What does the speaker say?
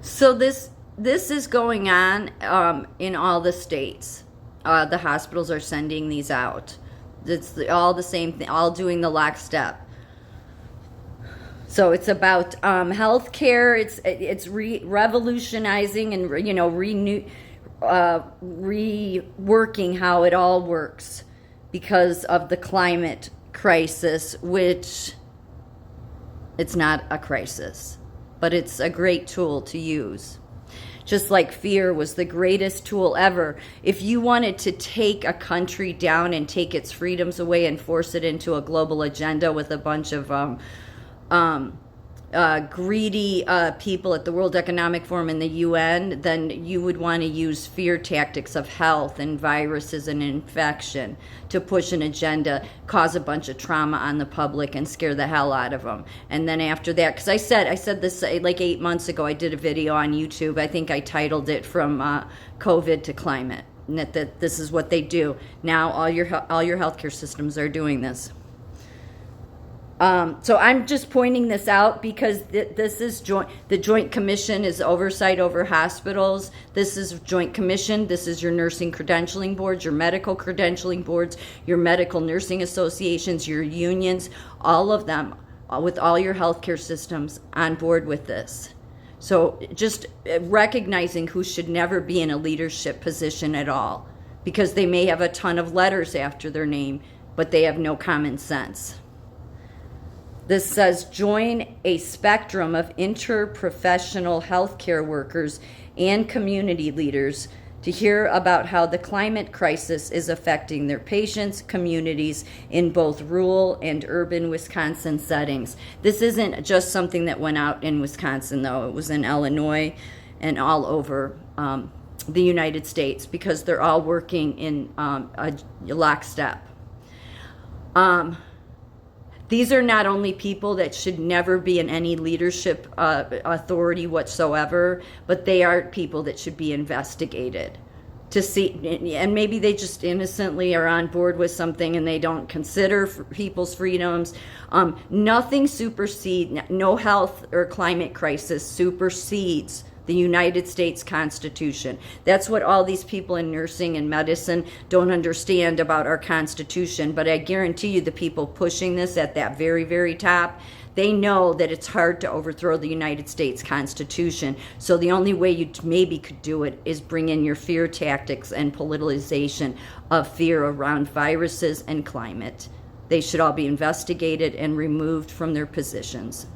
So this is going on in all the states. The hospitals are sending these out. It's all the same thing, all doing the lockstep. So it's about healthcare. It's revolutionizing and reworking how it all works because of the climate crisis, which it's not a crisis, but it's a great tool to use. Just like fear was the greatest tool ever. If you wanted to take a country down and take its freedoms away and force it into a global agenda with a bunch of greedy people at the World Economic Forum and the UN, then you would want to use fear tactics of health and viruses and infection to push an agenda, cause a bunch of trauma on the public and scare the hell out of them. And then after that, because I said this like 8 months ago, I did a video on YouTube. I think I titled it From COVID to Climate. And that this is what they do. Now all your healthcare systems are doing this. So I'm just pointing this out because this is the Joint Commission is oversight over hospitals. This is Joint Commission. This is your nursing credentialing boards, your medical credentialing boards, your medical nursing associations, your unions, all of them with all your healthcare systems on board with this. So just recognizing who should never be in a leadership position at all, because they may have a ton of letters after their name, but they have no common sense. This says, join a spectrum of interprofessional healthcare workers and community leaders to hear about how the climate crisis is affecting their patients, communities in both rural and urban Wisconsin settings. This isn't just something that went out in Wisconsin, though. It was in Illinois and all over the United States, because they're all working in a lockstep. These are not only people that should never be in any leadership authority whatsoever, but they are people that should be investigated to see, and maybe they just innocently are on board with something and they don't consider people's freedoms. Nothing supersedes, no health or climate crisis supersedes the United States Constitution. That's what all these people in nursing and medicine don't understand about our Constitution. But I guarantee you the people pushing this at that very, very top, they know that it's hard to overthrow the United States Constitution. So the only way you maybe could do it is bring in your fear tactics and politicization of fear around viruses and climate. They should all be investigated and removed from their positions.